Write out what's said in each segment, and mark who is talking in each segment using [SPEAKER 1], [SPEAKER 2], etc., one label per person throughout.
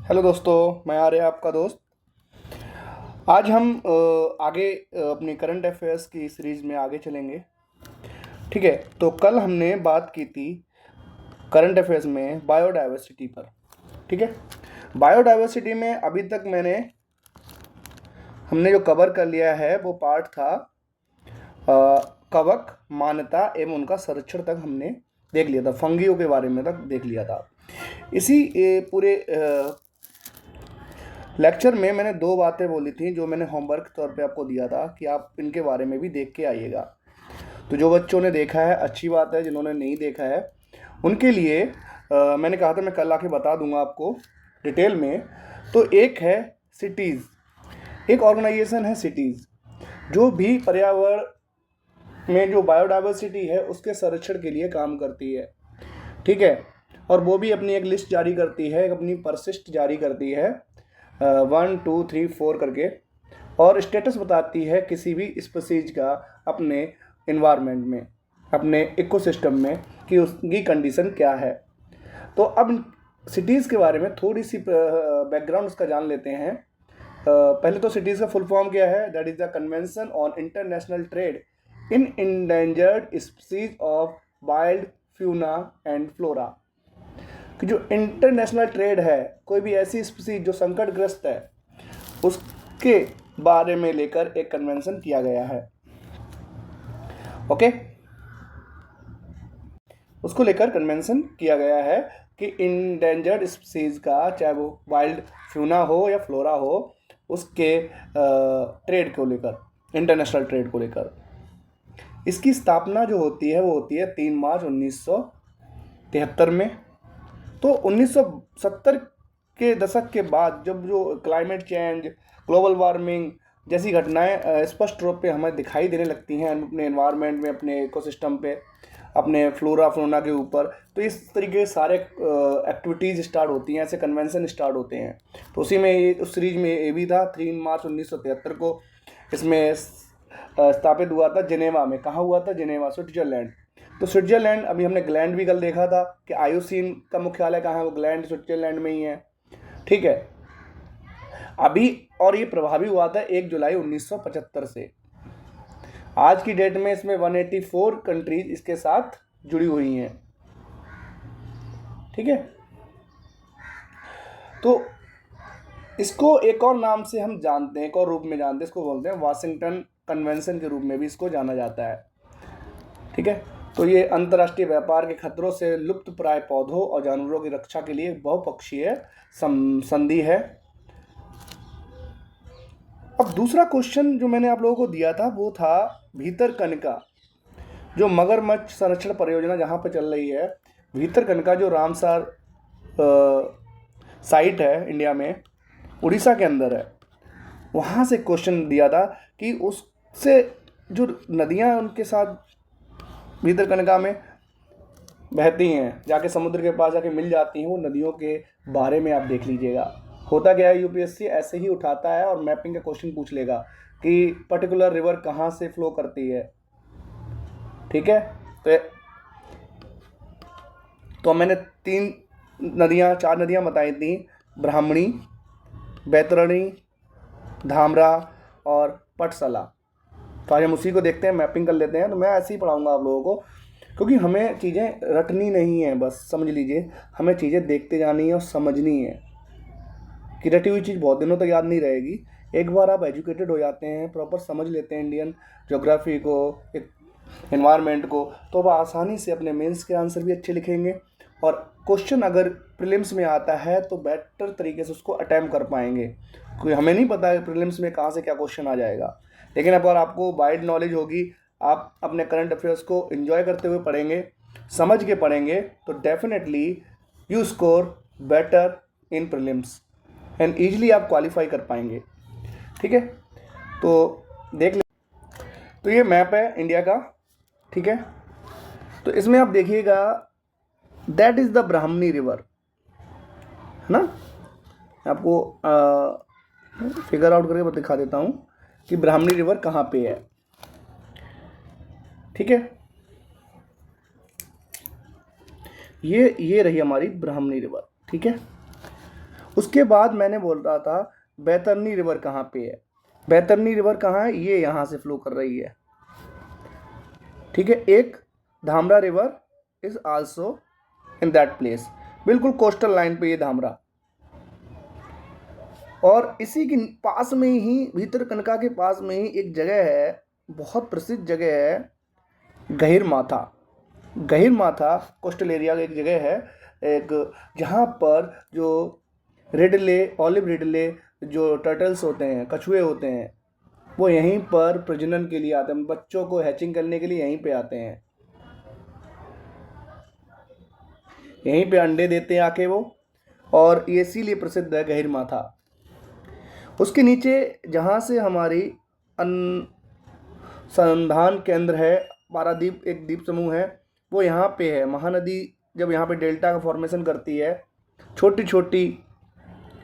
[SPEAKER 1] Hello दोस्तों, मैं आर्य आपका दोस्त। आज हम आगे अपनी करंट अफेयर्स की सीरीज में आगे चलेंगे। ठीक है, तो कल हमने बात की थी करंट अफेयर्स में बायोडाइवर्सिटी पर। ठीक है, बायोडाइवर्सिटी में अभी तक हमने जो कवर कर लिया है वो पार्ट था कवक, मान्यता एवं उनका संरक्षण तक हमने देख लिया था। फंगियों के बारे में तक देख लिया था। इसी पूरे लेक्चर में मैंने दो बातें बोली थी जो मैंने होमवर्क तौर पे आपको दिया था कि आप इनके बारे में भी देख के आइएगा। तो जो बच्चों ने देखा है अच्छी बात है, जिन्होंने नहीं देखा है उनके लिए मैंने कहा था मैं कल आके बता दूंगा आपको डिटेल में। तो एक है सिटीज़, एक ऑर्गेनाइजेशन है सिटीज़ जो भी पर्यावरण में जो बायोडाइवर्सिटी है उसके संरक्षण के लिए काम करती है। ठीक है, और वो भी अपनी एक लिस्ट जारी करती है, एक अपनी परसिस्ट जारी करती है 1 2 3 4 करके, और स्टेटस बताती है किसी भी स्पीसीज का अपने इन्वायरमेंट में, अपने इकोसिस्टम में कि उसकी कंडीशन क्या है। तो अब सिटीज़ के बारे में थोड़ी सी बैकग्राउंड उसका जान लेते हैं। पहले तो सिटीज़ का फुल फॉर्म क्या है? That is the convention on international trade in endangered species of wild fauna and flora. कि जो इंटरनेशनल ट्रेड है, कोई भी ऐसी स्पीसीज जो संकटग्रस्त है उसके बारे में लेकर एक कन्वेंशन किया गया है। ओके, उसको लेकर कन्वेंशन किया गया है कि इंडेंजर्ड स्पीसीज का, चाहे वो वाइल्ड फ्यूना हो या फ्लोरा हो, उसके ट्रेड को लेकर, इंटरनेशनल ट्रेड को लेकर। इसकी स्थापना जो होती है वो होती है 3 मार्च 1973 में। तो 1970 के दशक के बाद जब जो क्लाइमेट चेंज, ग्लोबल वार्मिंग जैसी घटनाएं स्पष्ट रूप पे हमें दिखाई देने लगती हैं अपने एनवायरनमेंट में, अपने इकोसिस्टम पे, अपने फ्लोरा फ्लोना के ऊपर, तो इस तरीके के सारे एक्टिविटीज़ स्टार्ट होती हैं, ऐसे कन्वेंशन स्टार्ट होते हैं। तो उसी में उस सीरीज में ये भी था 3 मार्च 1973 को इसमें स्थापित हुआ था जिनेवा में। कहाँ हुआ था? Geneva, Switzerland. तो स्विट्जरलैंड, अभी हमने ग्लैंड भी कल देखा था कि आयुसीन का मुख्यालय कहाँ है, वो ग्लैंड स्विट्जरलैंड में ही है। ठीक है, अभी और ये प्रभावी हुआ था 1 जुलाई 1975 से। आज की डेट में इसमें 184 कंट्रीज इसके साथ जुड़ी हुई हैं। ठीक है, तो इसको एक और नाम से हम जानते हैं, एक और रूप में जानते हैं, इसको बोलते हैं वाशिंगटन कन्वेंशन के रूप में भी इसको जाना जाता है। ठीक है, तो ये अंतर्राष्ट्रीय व्यापार के खतरों से लुप्त प्राय पौधों और जानवरों की रक्षा के लिए बहुपक्षीय संधि है। अब दूसरा क्वेश्चन जो मैंने आप लोगों को दिया था वो था भीतरकनिका, जो मगरमच्छ संरक्षण परियोजना जहाँ पर चल रही है। भीतरकनिका जो रामसार साइट है इंडिया में, उड़ीसा के अंदर है, वहाँ से क्वेश्चन दिया था कि उससे जो नदियाँ उनके साथ भीतरकनिका में बहती हैं, जाके समुद्र के पास जाके मिल जाती हैं, वो नदियों के बारे में आप देख लीजिएगा। होता क्या है, यूपीएससी ऐसे ही उठाता है और मैपिंग का क्वेश्चन पूछ लेगा कि पर्टिकुलर रिवर कहाँ से फ्लो करती है। ठीक है, तो मैंने 4 नदियाँ बताई थी, ब्राह्मणी, बैतरणी, धामरा और पटसला। तो आज हम उसी को देखते हैं, मैपिंग कर लेते हैं। तो मैं ऐसे ही पढ़ाऊँगा आप लोगों को, क्योंकि हमें चीज़ें रटनी नहीं है, बस समझ लीजिए, हमें चीज़ें देखते जानी है और समझनी है। कि रटी हुई चीज़ बहुत दिनों तक याद नहीं रहेगी। एक बार आप एजुकेटेड हो जाते हैं, प्रॉपर समझ लेते हैं इंडियन ज्योग्राफी को, एनवायरनमेंट को, तो आप आसानी से अपने मेंस के आंसर भी अच्छे लिखेंगे, और क्वेश्चन अगर प्रीलिम्स में आता है तो बेटर तरीके से उसको अटैम्प्ट कर पाएंगे। क्योंकि हमें नहीं पता है प्रीलिम्स में कहाँ से क्या क्वेश्चन आ जाएगा, लेकिन अगर आपको वाइड नॉलेज होगी, आप अपने करंट अफेयर्स को एंजॉय करते हुए पढ़ेंगे, समझ के पढ़ेंगे, तो definitely you score better in prelims and easily आप क्वालिफाई कर पाएंगे। ठीक है, तो देख ले, तो ये मैप है इंडिया का। ठीक है, तो इसमें आप देखिएगा that is the Brahmani river, है ना। आपको फिगर आउट करके दिखा देता हूँ कि ब्राह्मणी रिवर कहाँ पे है। ठीक है, ये रही हमारी ब्राह्मणी रिवर। ठीक है, उसके बाद मैंने बोल रहा था बैतरनी रिवर कहाँ पे है। बैतरनी रिवर कहाँ है, ये यहाँ से फ्लो कर रही है, ठीक है। एक Dhamra river is also in that place, बिल्कुल कोस्टल लाइन पे ये धामरा। और इसी के पास में ही, भीतरकनिका के पास में ही एक जगह है, बहुत प्रसिद्ध जगह है, गहिर माथा। गहिर माथा कोस्टल एरिया का एक जगह है, एक जहाँ पर जो रिडले, ऑलिव रिडले, जो टर्टल्स होते हैं, कछुए होते हैं, वो यहीं पर प्रजनन के लिए आते हैं, बच्चों को हैचिंग करने के लिए यहीं पे आते हैं, यहीं पे अंडे देते हैं आके वो, और ये इसीलिए प्रसिद्ध है गहिर माथा। उसके नीचे जहाँ से हमारी अनुसंधान केंद्र है, पारादीप एक द्वीप समूह है, वो यहाँ पे है। महानदी जब यहाँ पे डेल्टा का फॉर्मेशन करती है, छोटी छोटी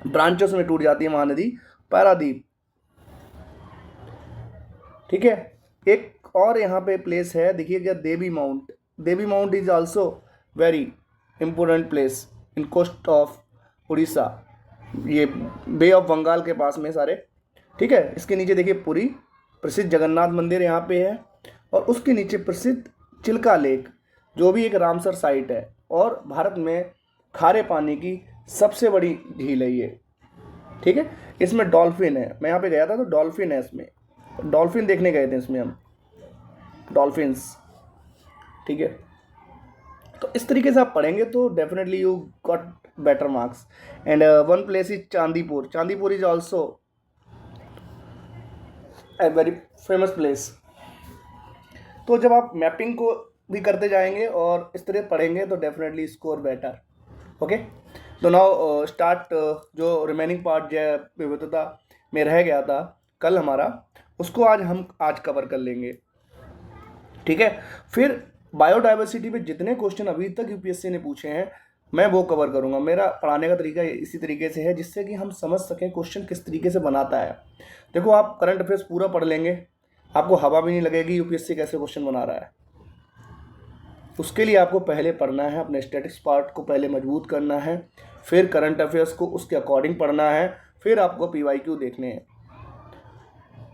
[SPEAKER 1] ब्रांचेस में टूट जाती है महानदी, पारादीप, ठीक है। एक और यहाँ पे प्लेस है, देखिएगा, Devi mount. Devi mount is also very important place in coast of Orissa, ये बे ऑफ बंगाल के पास में सारे, ठीक है। इसके नीचे देखिए पुरी, प्रसिद्ध जगन्नाथ मंदिर यहाँ पे है, और उसके नीचे प्रसिद्ध चिल्का लेक, जो भी एक रामसर साइट है, और भारत में खारे पानी की सबसे बड़ी झील है ये, ठीक है। इसमें डॉल्फिन है, मैं यहाँ पे गया था तो डॉल्फिन है इसमें, डॉल्फिन देखने गए थे इसमें हम, डॉल्फिन्स, ठीक है। तो इस तरीके से आप पढ़ेंगे तो definitely you got better marks. And one place is Chandipur. Chandipur is also a very famous place. तो जब आप मैपिंग को भी करते जाएंगे और इस तरह पढ़ेंगे तो डेफिनेटली स्कोर बेटर, ओके। तो नाउ स्टार्ट, जो रिमेनिंग पार्ट जैव विविधता में रह गया था कल हमारा, उसको हम आज कवर कर लेंगे, ठीक है। फिर बायोडाइवर्सिटी पे जितने क्वेश्चन अभी तक यूपीएससी ने पूछे हैं मैं वो कवर करूंगा। मेरा पढ़ाने का तरीका इसी तरीके से है, जिससे कि हम समझ सकें क्वेश्चन किस तरीके से बनाता है। देखो, आप करंट अफेयर्स पूरा पढ़ लेंगे, आपको हवा भी नहीं लगेगी यूपीएससी कैसे क्वेश्चन बना रहा है। उसके लिए आपको पहले पढ़ना है, अपने स्टैटिक्स पार्ट को पहले मजबूत करना है, फिर करंट अफेयर्स को उसके अकॉर्डिंग पढ़ना है, फिर आपको पीवाईक्यू देखने हैं,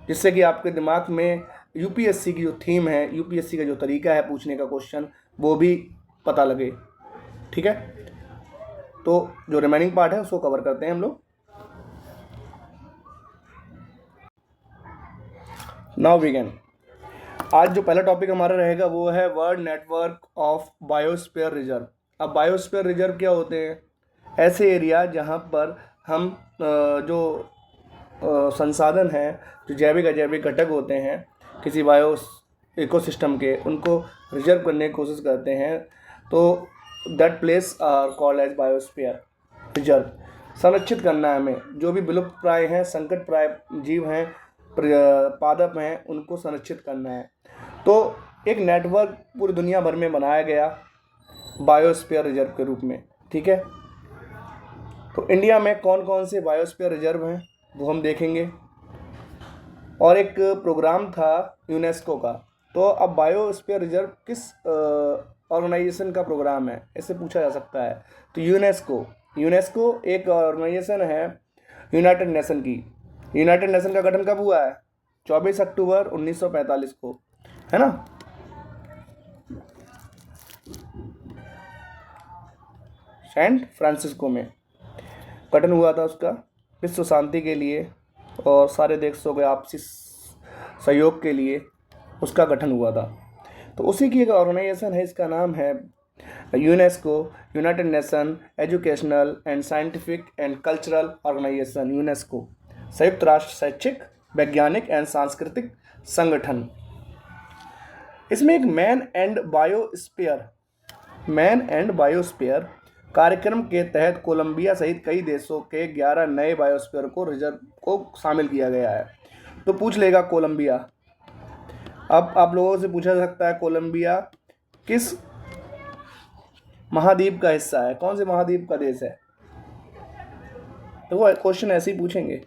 [SPEAKER 1] जिससे कि आपके दिमाग में यूपीएससी की जो थीम है, यूपीएससी का जो तरीका है पूछने का क्वेश्चन, वो भी पता लगे, ठीक है। तो जो रिमेनिंग पार्ट है उसको कवर करते हैं हम लोग। Now begin. आज जो पहला टॉपिक हमारा रहेगा वो है world network of biosphere reserve. अब बायोस्फीयर रिजर्व क्या होते हैं? ऐसे एरिया जहाँ पर हम जो संसाधन हैं, जो जैविक अजैविक घटक होते हैं किसी बायो इकोसिस्टम के, उनको रिजर्व करने की कोशिश करते हैं, तो that place are called as biosphere reserve. संरक्षित करना है हमें, जो भी विलुप्त प्राय हैं, संकट प्राय जीव हैं, पादप हैं, उनको संरक्षित करना है। तो एक नेटवर्क पूरी दुनिया भर में बनाया गया बायोस्फीयर रिजर्व के रूप में, ठीक है। तो इंडिया में कौन कौन से बायोस्फीयर रिजर्व हैं वो हम देखेंगे। और एक प्रोग्राम था यूनेस्को का, तो अब बायोस्फीयर रिजर्व किस ऑर्गेनाइजेशन का प्रोग्राम है, ऐसे पूछा जा सकता है। तो यूनेस्को एक ऑर्गेनाइजेशन है यूनाइटेड नेशन की। यूनाइटेड नेशन का गठन कब हुआ है? 24 अक्टूबर 1945 को, है ना। सैन फ्रांसिस्को में गठन हुआ था उसका, विश्व शांति के लिए और सारे देशों के आपसी सहयोग के लिए उसका गठन हुआ था। तो उसी की एक ऑर्गेनाइजेशन है, इसका नाम है UNESCO, United Nation Educational and Scientific and Cultural Organization, UNESCO, संयुक्त राष्ट्र शैक्षिक, वैज्ञानिक एंड सांस्कृतिक संगठन। इसमें एक मैन एंड बायोस्फीयर कार्यक्रम के तहत कोलंबिया सहित कई देशों के 11 नए बायोस्फीयर को रिजर्व को शामिल किया गया है। तो पूछ लेगा कोलंबिया। अब आप लोगों से पूछा जा सकता है कोलंबिया किस महाद्वीप का हिस्सा है, कौन से महाद्वीप का देश है? तो वो क्वेश्चन ऐसे ही पूछेंगे,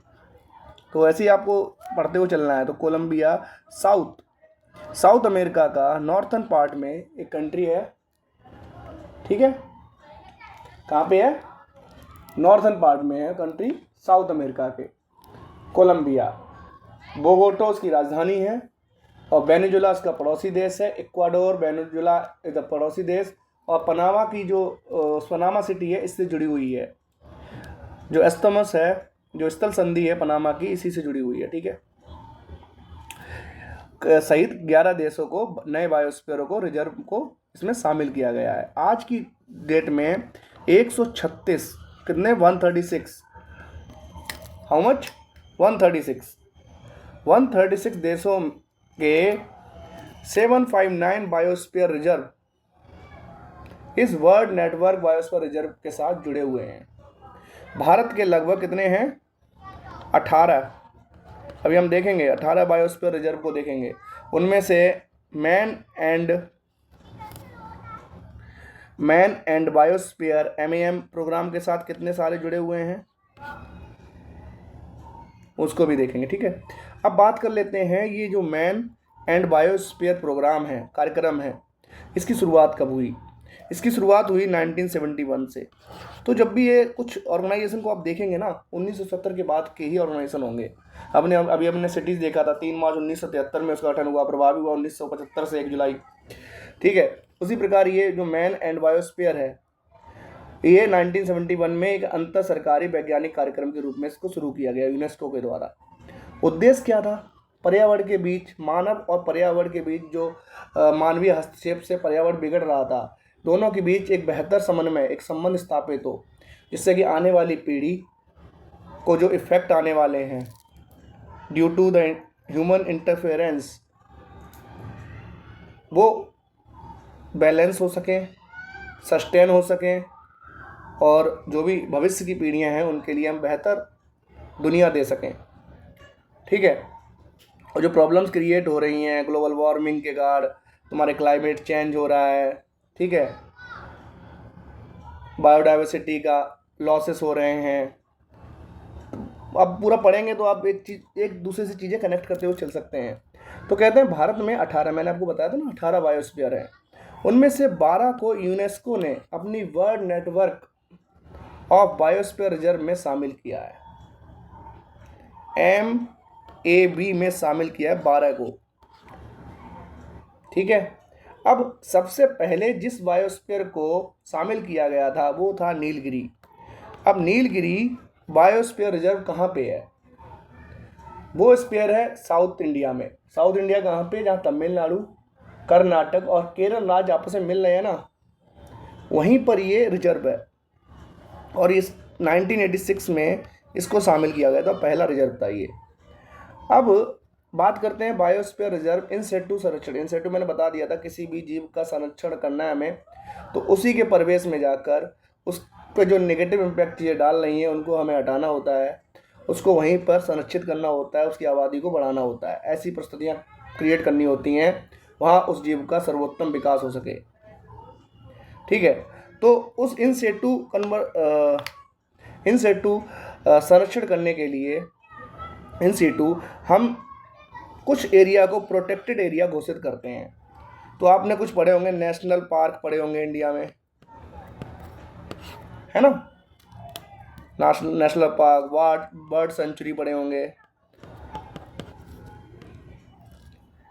[SPEAKER 1] तो ऐसे ही आपको पढ़ते हुए चलना है। तो कोलंबिया साउथ अमेरिका का नॉर्थन पार्ट में एक कंट्री है, ठीक है। कहाँ पे है? नॉर्थन पार्ट में है कंट्री, साउथ अमेरिका के। कोलंबिया, बोगोटा उसकी राजधानी है, और वेनेजुला उसका पड़ोसी देश है। इक्वाडोर, वेनेजुला इधर पड़ोसी देश, और पनामा की जो पनामा सिटी है इससे जुड़ी हुई है। जो एस्तमस है, जो स्थल संधि है पनामा की, इसी से जुड़ी हुई है। ठीक है, सहित 11 देशों को, नए बायोस्फीयर को, रिजर्व को इसमें शामिल किया गया है। आज की डेट में 136, कितने, 136, हाउ मच, 136 देशों के 759 बायोस्फीयर रिजर्व इस वर्ल्ड नेटवर्क बायोस्फीयर रिजर्व के साथ जुड़े हुए हैं। भारत के लगभग कितने हैं, 18। अभी हम देखेंगे 18 बायोस्फीयर रिजर्व को देखेंगे। उनमें से man and biosphere MAM program के साथ कितने सारे जुड़े हुए हैं, उसको भी देखेंगे। ठीक है, अब बात कर लेते हैं ये जो मैन एंड बायोस्फीयर प्रोग्राम है, कार्यक्रम है, इसकी शुरुआत कब हुई। इसकी शुरुआत हुई 1971 से। तो जब भी ये कुछ ऑर्गेनाइजेशन को आप देखेंगे ना, 1970 के बाद के ही ऑर्गेनाइजेशन होंगे। अभी हमने सिटीज़ देखा था, 3 मार्च 1973 में उसका गठन हुआ, प्रभावी हुआ 1975 से 1 जुलाई। ठीक है, उसी प्रकार ये जो मैन एंड बायोस्फीयर है, ये 1971 में एक अंतर सरकारी वैज्ञानिक कार्यक्रम के रूप में इसको शुरू किया गया यूनेस्को के द्वारा। उद्देश्य क्या था, पर्यावरण के बीच, मानव और पर्यावरण के बीच जो मानवीय हस्तक्षेप से पर्यावरण बिगड़ रहा था, दोनों के बीच एक बेहतर समन्वय, एक संबंध स्थापित हो, जिससे कि आने वाली पीढ़ी को जो इफ़ेक्ट आने वाले हैं due to the human interference, वो बैलेंस हो सकें, सस्टेन हो सकें, और जो भी भविष्य की पीढ़ियां हैं उनके लिए हम बेहतर दुनिया दे सकें। ठीक है, और जो प्रॉब्लम्स क्रिएट हो रही हैं ग्लोबल वार्मिंग के कारण, तुम्हारे क्लाइमेट चेंज हो रहा है, ठीक है, बायोडाइवर्सिटी का लॉसेस हो रहे हैं। अब पूरा पढ़ेंगे तो आप एक दूसरे से चीज़ें कनेक्ट करते हुए चल सकते हैं। तो कहते हैं भारत में 18, मैंने आपको बताया था ना 18 बायोस्फीयर हैं, उनमें से 12 को यूनेस्को ने अपनी world network of biosphere reserve में शामिल किया है, MAB में शामिल किया है 12 को। ठीक है, अब सबसे पहले जिस बायोस्फीयर को शामिल किया गया था वो था नीलगिरी। अब नीलगिरी बायोस्फीयर रिजर्व कहाँ पे है, वो स्फीयर है साउथ इंडिया में। साउथ इंडिया कहाँ पे, जहाँ तमिलनाडु, कर्नाटक और केरल राज्य आपस में मिल रहे हैं ना, वहीं पर ये रिजर्व है। और इस 1986 में इसको शामिल किया गया था, पहला रिजर्व था ये। अब बात करते हैं बायोस्फीयर रिजर्व इन सेटू संरक्षण। इन सेटू मैंने बता दिया था, किसी भी जीव का संरक्षण करना है हमें, तो उसी के परिवेश में जाकर उस पर जो नेगेटिव इम्पैक्ट चीज़ें डाल रही हैं उनको हमें हटाना होता है, उसको वहीं पर संरक्षित करना होता है, उसकी आबादी को बढ़ाना होता है। ऐसी परिस्थितियाँ क्रिएट करनी होती हैं वहाँ उस जीव का सर्वोत्तम विकास हो सके। ठीक है, तो उस इन सेटू संरक्षण करने के लिए इन सीटू हम कुछ एरिया को प्रोटेक्टेड एरिया घोषित करते हैं। तो आपने कुछ पढ़े होंगे, नेशनल पार्क पढ़े होंगे इंडिया में, है ना, नेशनल पार्क, बर्ड सेंचुरी पढ़े होंगे,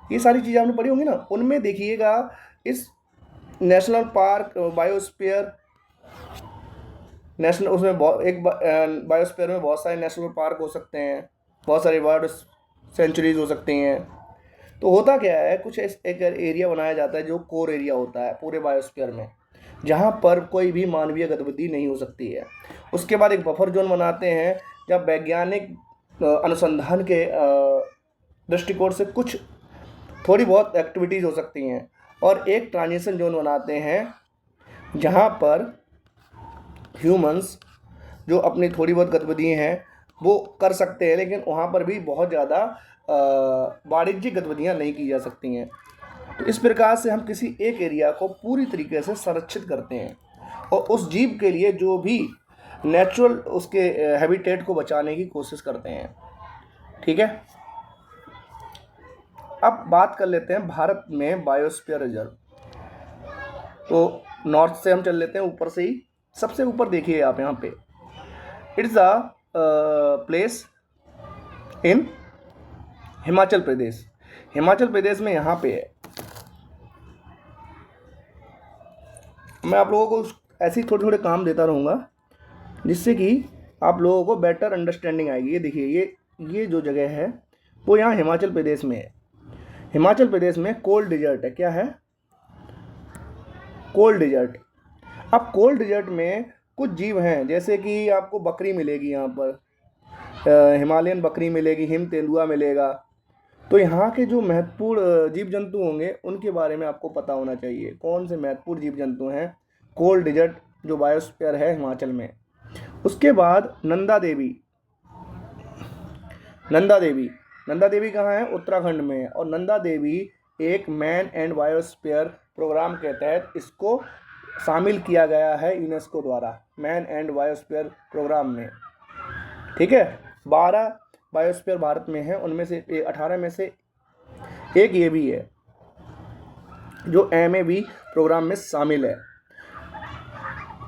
[SPEAKER 1] ये सारी चीज़ें आपने पढ़ी होंगी ना। उनमें देखिएगा इस नेशनल पार्क बायोस्फीयर नेशनल, उसमें एक बायोस्फीयर में बहुत सारे नेशनल पार्क हो सकते हैं, बहुत सारे बर्ड सेंचुरीज हो सकती हैं। तो होता क्या है, कुछ एक एरिया बनाया जाता है जो कोर एरिया होता है पूरे बायोस्फीयर में, जहाँ पर कोई भी मानवीय गतिविधि नहीं हो सकती है। उसके बाद एक बफर जोन बनाते हैं, जब वैज्ञानिक अनुसंधान के दृष्टिकोण से कुछ थोड़ी बहुत एक्टिविटीज़ हो सकती हैं, और एक ट्रांजिशन जोन बनाते हैं जहाँ पर ह्यूमंस जो अपनी थोड़ी बहुत गतिविधि हैं वो कर सकते हैं, लेकिन वहाँ पर भी बहुत ज़्यादा वाणिज्यिक गतिविधियाँ नहीं की जा सकती हैं। तो इस प्रकार से हम किसी एक एरिया को पूरी तरीके से संरक्षित करते हैं और उस जीव के लिए जो भी नेचुरल उसके हैबिटेट को बचाने की कोशिश करते हैं। ठीक है, अब बात कर लेते हैं भारत में बायोस्फीयर रिजर्व। तो नॉर्थ से हम चल लेते हैं, ऊपर से ही। सबसे ऊपर देखिए आप यहाँ पे it's a place in Himachal Pradesh. Himachal Pradesh में यहाँ पे है। मैं आप लोगों को ऐसे ही थोड़े थोड़े काम देता रहूँगा जिससे कि आप लोगों को बेटर अंडरस्टैंडिंग आएगी। ये देखिए, ये जो जगह है वो यहाँ हिमाचल प्रदेश में है। हिमाचल प्रदेश में कोल्ड डिजर्ट है। क्या है? Cold desert. अब कोल्ड डिजर्ट में कुछ जीव हैं, जैसे कि आपको बकरी मिलेगी यहाँ पर, हिमालयन बकरी मिलेगी, हिम तेंदुआ मिलेगा। तो यहाँ के जो महत्वपूर्ण जीव जंतु होंगे उनके बारे में आपको पता होना चाहिए। कौन से महत्वपूर्ण जीव जंतु हैं कोल्ड डिजर्ट जो बायोस्फीयर है हिमाचल में। उसके बाद नंदा देवी। नंदा देवी, नंदा देवी कहाँ है? उत्तराखंड में है। और नंदा देवी एक मैन एंड बायोस्फीयर प्रोग्राम के तहत इसको शामिल किया गया है यूनेस्को द्वारा, मैन एंड बायोस्फीयर प्रोग्राम में। ठीक है, 12 बायोस्फीयर भारत में है, उनमें से 18 में से एक ये भी है जो MAB प्रोग्राम में शामिल है।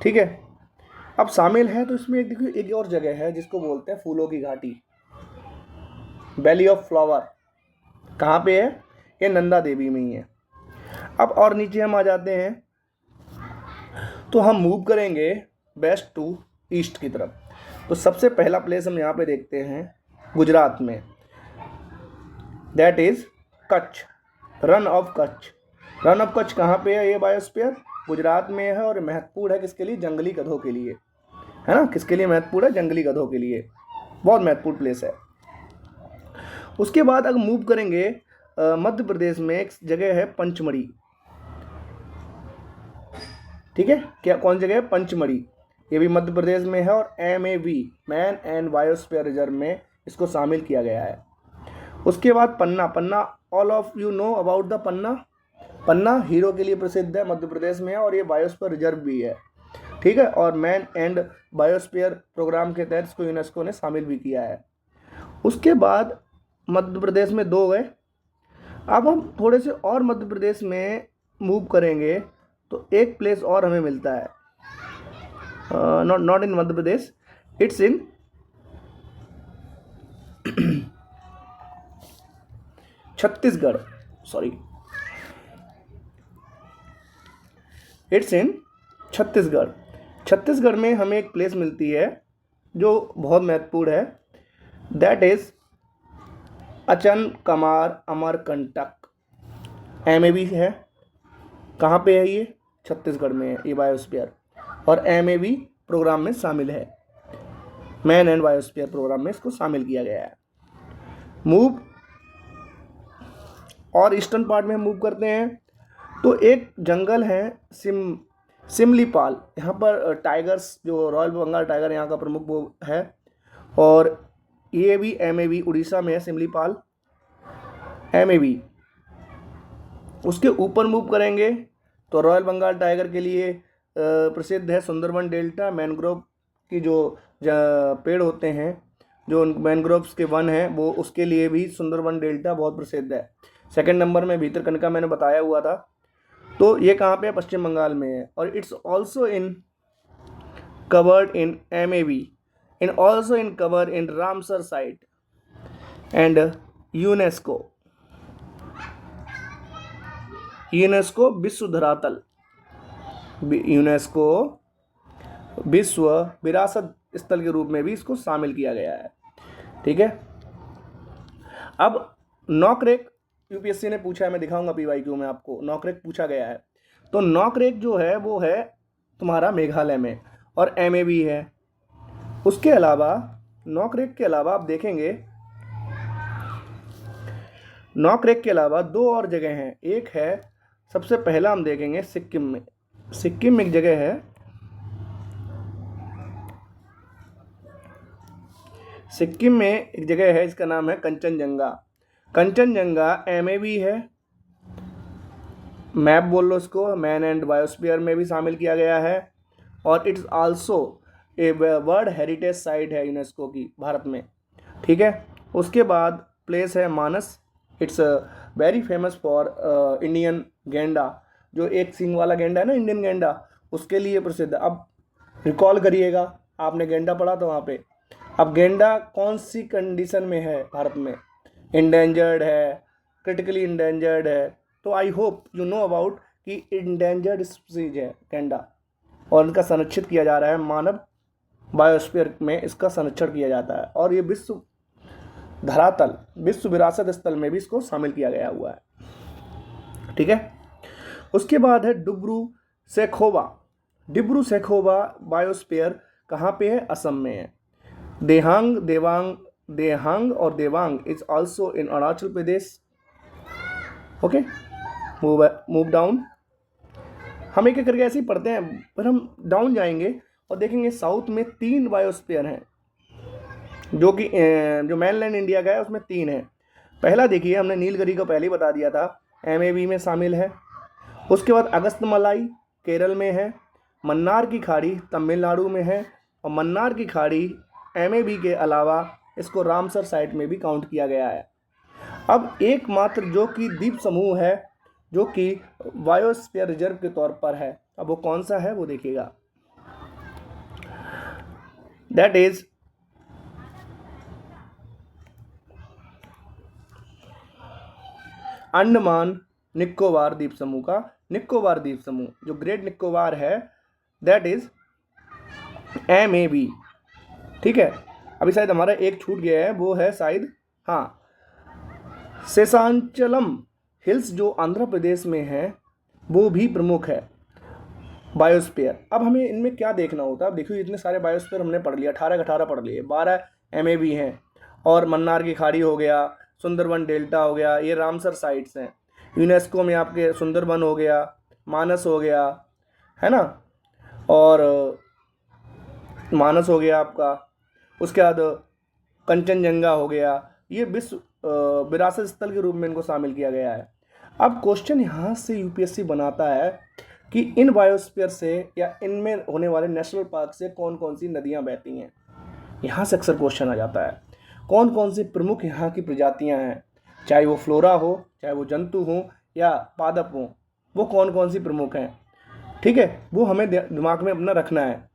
[SPEAKER 1] ठीक है, अब शामिल है तो इसमें देखिए एक और जगह है जिसको बोलते हैं फूलों की घाटी, वैली ऑफ फ्लावर। कहाँ पे है? ये नंदा देवी में ही है। अब और नीचे हम आ जाते हैं तो हम मूव करेंगे वेस्ट टू ईस्ट की तरफ। तो सबसे पहला प्लेस हम यहाँ पे देखते हैं गुजरात में, that is Kutch, run of Kutch. Run of Kutch कहाँ पे है? ये बायोस्फीयर गुजरात में है और महत्वपूर्ण है किसके लिए? जंगली गधों के लिए, है ना। किसके लिए महत्वपूर्ण है? जंगली गधों के लिए। बहुत महत्वपूर्ण प्लेस है। उसके बाद अगर मूव करेंगे मध्य प्रदेश में एक जगह है पंचमढ़ी। ठीक है, क्या कौन जगह है? पंचमढ़ी। ये भी मध्य प्रदेश में है और MAB man and biosphere reserve में इसको शामिल किया गया है। उसके बाद Panna. Panna all of you know about the Panna. Panna हीरो के लिए प्रसिद्ध है, मध्य प्रदेश में है और ये बायोस्फीयर रिजर्व भी है। ठीक है, और मैन एंड बायोस्फीयर प्रोग्राम के तहत इसको यूनेस्को ने शामिल भी किया है। उसके बाद मध्य प्रदेश में 2 गए। अब हम थोड़े से और मध्य प्रदेश में मूव करेंगे तो एक प्लेस और हमें मिलता है, not in Madhya Pradesh, it's in Chhattisgarh, sorry, it's in Chhattisgarh. Chhattisgarh में हमें एक प्लेस मिलती है जो बहुत महत्वपूर्ण है, that is Achanakmar Amarkantak. MAB है। कहाँ पे है ये? छत्तीसगढ़ में है ये बायोस्फीयर, और MAB प्रोग्राम में शामिल है, मैन एंड बायोस्फीयर प्रोग्राम में इसको शामिल किया गया है। मूव और ईस्टर्न पार्ट में हम मूव करते हैं तो एक जंगल है सिमलीपाल। यहाँ पर टाइगर्स, जो रॉयल बंगाल टाइगर यहाँ का प्रमुख वो है, और ये भी MAB उड़ीसा में है, सिमलीपाल MAB। उसके ऊपर मूव करेंगे तो रॉयल बंगाल टाइगर के लिए प्रसिद्ध है सुंदरबन डेल्टा। मैनग्रोव की जो पेड़ होते हैं, जो मैनग्रोव्स के वन हैं, वो उसके लिए भी सुंदरबन डेल्टा बहुत प्रसिद्ध है। सेकंड नंबर में भीतरकनिका मैंने बताया हुआ था। तो ये कहाँ पे है? पश्चिम बंगाल में है, और it's also in covered in MAB in also in cover in Ramsar site and UNESCO विश्व धरातल, यूनेस्को विश्व विरासत स्थल के रूप में भी इसको शामिल किया गया है। ठीक है, अब नॉकरेक UPSC ने पूछा है, मैं दिखाऊंगा PYQ में आपको। नॉकरेक पूछा गया है, तो नॉकरेक जो है वो है तुम्हारा मेघालय में और MAB है। उसके अलावा नॉकरेक के अलावा आप देखेंगे, नॉकरेक के अलावा 2 और जगह हैं। एक है, सबसे पहला हम देखेंगे सिक्किम में। सिक्किम में एक जगह है, सिक्किम में एक जगह है, इसका नाम है कंचनजंगा। कंचनजंगा MAB है, मैप बोल लो इसको, मैन एंड बायोस्फीयर में भी शामिल किया गया है, और it's also a world heritage site है यूनेस्को की भारत में। ठीक है, उसके बाद प्लेस है Manas. It's very famous for Indian गेंडा, जो एक सींग वाला गेंडा है ना, इंडियन गेंडा, उसके लिए प्रसिद्ध है। अब रिकॉल करिएगा, आपने गेंडा पढ़ा था वहाँ पे। अब गेंडा कौन सी कंडीशन में है भारत में? इंडेंजर्ड है, क्रिटिकली इंडेंजर्ड है। तो I hope you know about कि इंडेंजर्ड स्पीसीज है गेंडा, और इनका संरक्षित किया जा रहा है। मानव बायोस्फीयर में इसका संरक्षण किया जाता है, और ये विश्व धरातल, विश्व विरासत स्थल में भी इसको शामिल किया गया हुआ है। ठीक है, उसके बाद है डिब्रू सैखोवा। डिब्रू सैखोवा बायोस्फीयर कहाँ पे है? असम में है। देहांग और Devang is also in Arunachal Pradesh. Okay, move down. हम एक एक करके ऐसे ही पढ़ते हैं, पर हम डाउन जाएंगे और देखेंगे साउथ में 3 बायोस्फीयर हैं, जो कि जो मेनलैंड इंडिया का है उसमें 3 है। पहला देखिए, हमने नीलगिरी को पहले ही बता दिया था, MAB में शामिल है। उसके बाद अगस्तमलाई केरल में है, मन्नार की खाड़ी तमिलनाडु में है, और मन्नार की खाड़ी MAB के अलावा इसको रामसर साइट में भी काउंट किया गया है। अब एकमात्र जो कि द्वीप समूह है जो कि बायोस्फीयर रिजर्व के तौर पर है, अब वो कौन सा है वो देखिएगा। दैट इज अंडमान निकोबार द्वीप समूह का निकोबार द्वीप समूह, जो ग्रेट निकोबार है, दैट इज MAB। ठीक है, अभी शायद हमारा एक छूट गया है, वो है शायद, हाँ, शेषाचलम हिल्स जो आंध्र प्रदेश में है, वो भी प्रमुख है बायोस्फीयर। अब हमें इनमें क्या देखना होता है? अब देखिए, इतने सारे बायोस्फीयर हमने पढ़ लिया, 18 पढ़ लिए, 12 MAB हैं, और मन्नार की खाड़ी हो गया, सुंदरबन डेल्टा हो गया, ये रामसर साइट्स हैं। यूनेस्को में आपके सुंदरबन हो गया, मानस हो गया, है ना, और मानस हो गया आपका। उसके बाद कंचनजंगा हो गया, ये विश्व विरासत स्थल के रूप में इनको शामिल किया गया है। अब क्वेश्चन यहाँ से UPSC बनाता है कि इन बायोस्फीयर से या इनमें होने वाले नेशनल पार्क से कौन कौन सी नदियाँ बहती हैं। यहाँ से अक्सर क्वेश्चन आ जाता है, कौन कौन सी प्रमुख यहाँ की प्रजातियाँ हैं, चाहे वो फ्लोरा हो, चाहे वो जंतु हों या पादप हों, वो कौन कौन सी प्रमुख हैं। ठीक है, वो हमें दिमाग में अपना रखना है।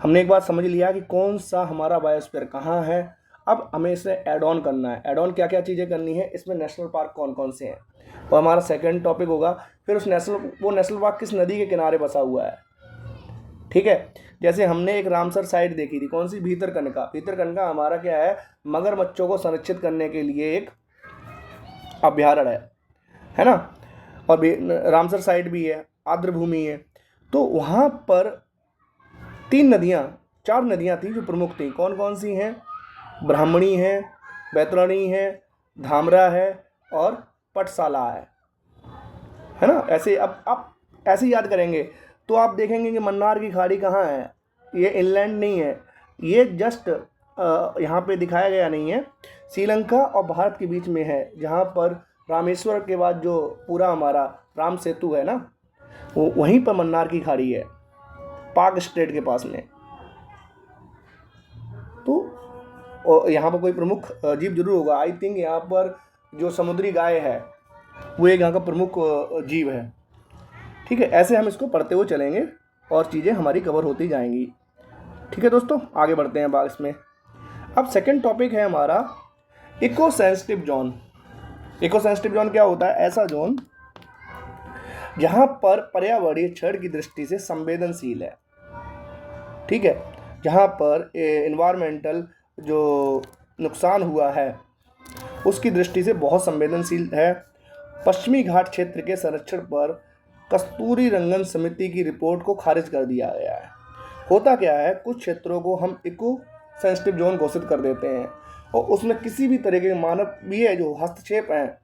[SPEAKER 1] हमने एक बात समझ लिया कि कौन सा हमारा बायोस्फीयर कहाँ है, अब हमें इसे ऐड ऑन करना है। ऐड ऑन क्या क्या चीज़ें करनी है, इसमें नेशनल पार्क कौन कौन से हैं, वो हमारा सेकंड टॉपिक होगा। फिर उस नेशनल पार्क किस नदी के किनारे बसा हुआ है। ठीक है, जैसे हमने एक रामसर साइट देखी थी, कौन सी? भीतरकनिका हमारा क्या है? मगरमच्छों को संरक्षित करने के लिए एक अभ्यारण्य है ना, और रामसर साइट भी है, आर्द्र भूमि है। तो वहाँ पर 4 नदियाँ थी जो प्रमुख थी। कौन कौन सी हैं? ब्राह्मणी है, बैतरणी है, धामरा है, और पटसाला है ना। ऐसे अब आप ऐसे याद करेंगे तो आप देखेंगे कि मन्नार की खाड़ी कहाँ है। ये इनलैंड नहीं है, ये जस्ट यहाँ पे दिखाया गया नहीं है, श्रीलंका और भारत के बीच में है, जहाँ पर रामेश्वर के बाद जो पूरा हमारा राम सेतु है ना, वो वहीं पर मन्नार की खाड़ी है, पाक स्टेट के पास में। तो यहाँ पर कोई प्रमुख जीव जरूर होगा। आई थिंक यहाँ पर जो समुद्री गाय है वो एक यहाँ का प्रमुख जीव है। ठीक है, ऐसे हम इसको पढ़ते हुए चलेंगे और चीज़ें हमारी कवर होती जाएंगी। ठीक है दोस्तों, आगे बढ़ते हैं बात इसमें। अब सेकंड टॉपिक है हमारा eco sensitive zone. Eco sensitive zone क्या होता है? ऐसा जोन जहाँ पर पर्यावरणीय क्षण की दृष्टि से संवेदनशील है। ठीक है, जहाँ पर इन्वायरमेंटल जो नुकसान हुआ है उसकी दृष्टि से बहुत संवेदनशील है। पश्चिमी घाट क्षेत्र के संरक्षण पर कस्तूरी रंगन समिति की रिपोर्ट को खारिज कर दिया गया है। होता क्या है, कुछ क्षेत्रों को हम इको सेंसिटिव जोन घोषित कर देते हैं और उसमें किसी भी तरह के मानवीय जो हस्तक्षेप हैं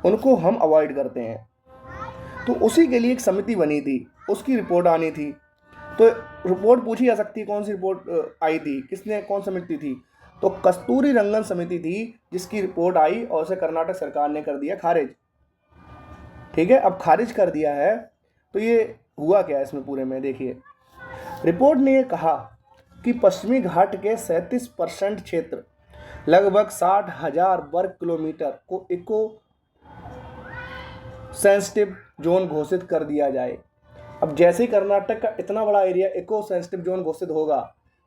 [SPEAKER 1] उनको हम अवॉइड करते हैं। तो उसी के लिए एक समिति बनी थी, उसकी रिपोर्ट आनी थी। तो रिपोर्ट पूछी जा सकती है, कौन सी रिपोर्ट आई थी, किसने, कौन समिति थी? तो कस्तूरी रंगन समिति थी जिसकी रिपोर्ट आई और उसे कर्नाटक सरकार ने कर दिया खारिज। ठीक है, अब खारिज कर दिया है तो ये हुआ क्या है इसमें पूरे में देखिए। रिपोर्ट ने ये कहा कि पश्चिमी घाट के 37% क्षेत्र लगभग 60,000 वर्ग किलोमीटर को इको सेंसिटिव जोन घोषित कर दिया जाए। अब जैसे ही कर्नाटक का इतना बड़ा एरिया इको सेंसिटिव जोन घोषित होगा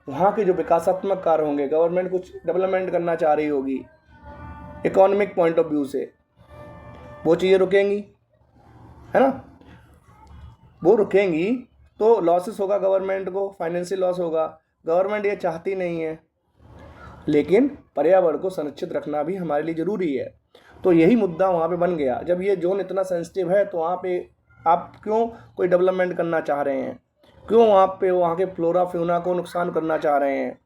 [SPEAKER 1] वहाँ के जो विकासात्मक कार्य होंगे, गवर्नमेंट कुछ डेवलपमेंट करना चाह रही होगी इकोनॉमिक पॉइंट ऑफ व्यू से, वो चीज़ें रुकेंगी, है ना। वो रुकेंगी तो लॉसेस होगा गवर्नमेंट को, फाइनेंशियल लॉस होगा। गवर्नमेंट ये चाहती नहीं है, लेकिन पर्यावरण को संरक्षित रखना भी हमारे लिए ज़रूरी है। तो यही मुद्दा वहाँ पे बन गया। जब ये जोन इतना सेंसिटिव है तो वहाँ पे आप क्यों कोई डेवलपमेंट करना चाह रहे हैं, क्यों वहाँ पे वहाँ के फ्लोरा फ्यूना को नुकसान करना चाह रहे हैं।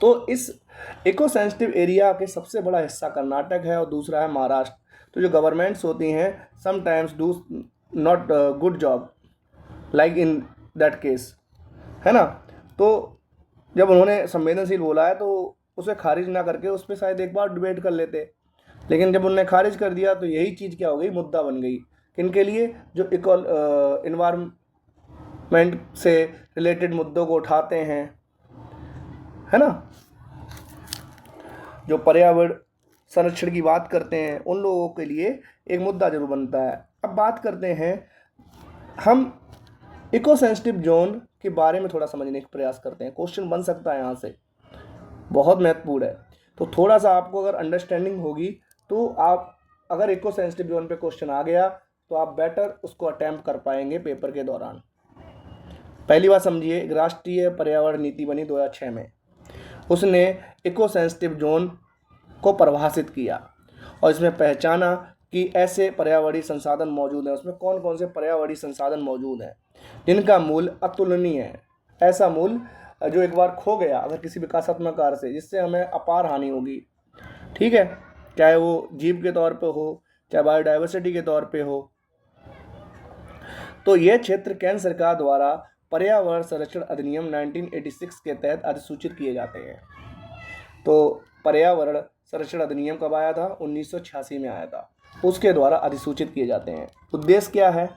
[SPEAKER 1] तो इस इको सेंसिटिव एरिया के सबसे बड़ा हिस्सा कर्नाटक है और दूसरा है महाराष्ट्र। तो जो गवर्नमेंट्स होती हैं sometimes do not good job like in that case, है ना। तो जब उन्होंने संवेदनशील बोला है तो उसे खारिज ना करके उस पर शायद एक बार डिबेट कर लेते, लेकिन जब उन्होंने खारिज कर दिया तो यही चीज़ क्या हो गई, मुद्दा बन गई। किनके लिए, जो इन्वायरमेंट से रिलेटेड मुद्दों को उठाते हैं, है ना, जो पर्यावरण संरक्षण की बात करते हैं, उन लोगों के लिए एक मुद्दा जरूर बनता है। अब बात करते हैं हम इको सेंसिटिव जोन के बारे में, थोड़ा समझने का प्रयास करते हैं। क्वेश्चन बन सकता है यहाँ से, बहुत महत्वपूर्ण है। तो थोड़ा सा आपको अगर अंडरस्टैंडिंग होगी तो आप, अगर इको सेंसिटिव जोन पे क्वेश्चन आ गया तो आप बेटर उसको अटैम्प्ट कर पाएंगे पेपर के दौरान। पहली बात समझिए, राष्ट्रीय पर्यावरण नीति बनी 2006 में। उसने इको सेंसिटिव जोन को परिभाषित किया और इसमें पहचाना कि ऐसे पर्यावरणीय संसाधन मौजूद हैं। उसमें कौन कौन से पर्यावरणीय संसाधन मौजूद हैं जिनका मूल्य अतुलनीय है। ऐसा मूल्य जो एक बार खो गया अगर किसी विकासात्मक कार्य से, जिससे हमें अपार हानि होगी, ठीक है, चाहे वो जीव के तौर पे हो, चाहे बायोडाइवर्सिटी के तौर पे हो। तो यह क्षेत्र केंद्र सरकार द्वारा पर्यावरण संरक्षण अधिनियम 1986 के तहत अधिसूचित किए जाते हैं। तो पर्यावरण संरक्षण अधिनियम कब आया था, 1986 में आया था। उसके द्वारा अधिसूचित किए जाते हैं। उद्देश्य क्या है,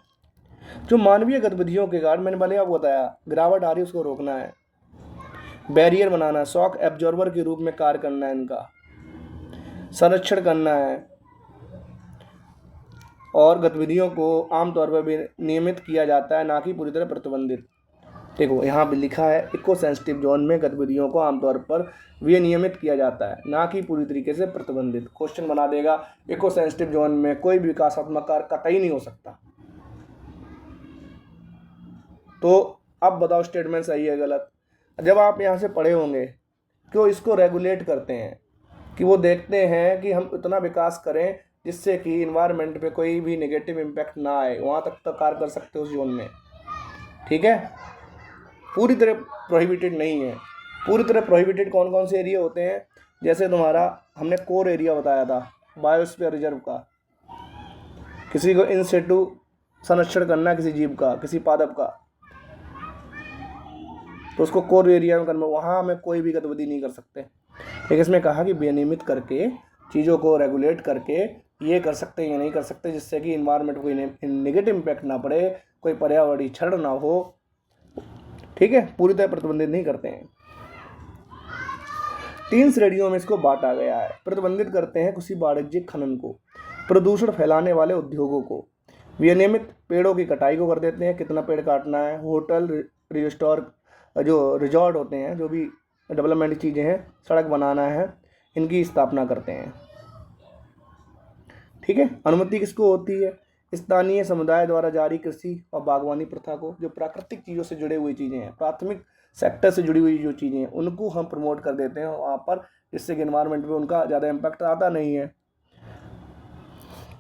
[SPEAKER 1] जो मानवीय गतिविधियों के कारण, मैंने पहले आपको बताया, गिरावट आ रही है उसको रोकना है, बैरियर बनाना, शॉक एब्जॉर्बर के रूप में कार्य करना है, इनका संरक्षण करना है, और गतिविधियों को आमतौर पर भी नियमित किया जाता है, ना कि पूरी तरह प्रतिबंधित। देखो यहाँ भी लिखा है, इको सेंसिटिव जोन में गतिविधियों को आमतौर पर विनियमित किया जाता है, ना कि पूरी तरीके से प्रतिबंधित। क्वेश्चन बना देगा, इको सेंसिटिव जोन में कोई भी विकासात्मक कार्य कतई नहीं हो सकता। तो अब बताओ स्टेटमेंट सही है गलत। जब आप यहाँ से पढ़े होंगे, क्यों इसको रेगुलेट करते हैं, कि वो देखते हैं कि हम इतना विकास करें जिससे कि इन्वायरमेंट पे कोई भी नेगेटिव इम्पैक्ट ना आए, वहाँ तक तो कार्य कर सकते हो उस जोन में, ठीक है। पूरी तरह प्रोहिबिटेड नहीं है। पूरी तरह प्रोहिबिटेड कौन कौन से एरिया होते हैं, जैसे तुम्हारा हमने कोर एरिया बताया था बायोस्फीयर रिजर्व का, किसी को इन सिटू संरक्षण करना, किसी जीव का, किसी पादप का, तो उसको कोर एरिया में करना, वहाँ हमें कोई भी गतिविधि नहीं कर सकते। लेकिन इसमें कहा कि विनियमित करके, चीज़ों को रेगुलेट करके ये कर सकते हैं या नहीं कर सकते, जिससे कि इन्वायरमेंट को कोई नेगेटिव इम्पैक्ट ना पड़े, कोई पर्यावरणीय क्षरण ना हो, ठीक है। पूरी तरह प्रतिबंधित नहीं करते हैं। 3 श्रेणियों में इसको बांटा गया है। प्रतिबंधित करते हैं किसी वाणिज्यिक खनन को, प्रदूषण फैलाने वाले उद्योगों को, विनियमित पेड़ों की कटाई को कर देते हैं, कितना पेड़ काटना है, होटल जो रिजॉर्ट होते हैं, जो भी डेवलपमेंट चीज़ें हैं, सड़क बनाना है, इनकी स्थापना करते हैं, ठीक है। अनुमति किसको होती है, स्थानीय समुदाय द्वारा जारी कृषि और बागवानी प्रथा को, जो प्राकृतिक चीज़ों से जुड़े हुई चीज़ें हैं, प्राथमिक सेक्टर से जुड़ी हुई जो चीज़ें हैं, उनको हम प्रमोट कर देते हैं वहाँ पर, जिससे कि एनवायरनमेंट पे उनका ज़्यादा इम्पैक्ट आता नहीं है।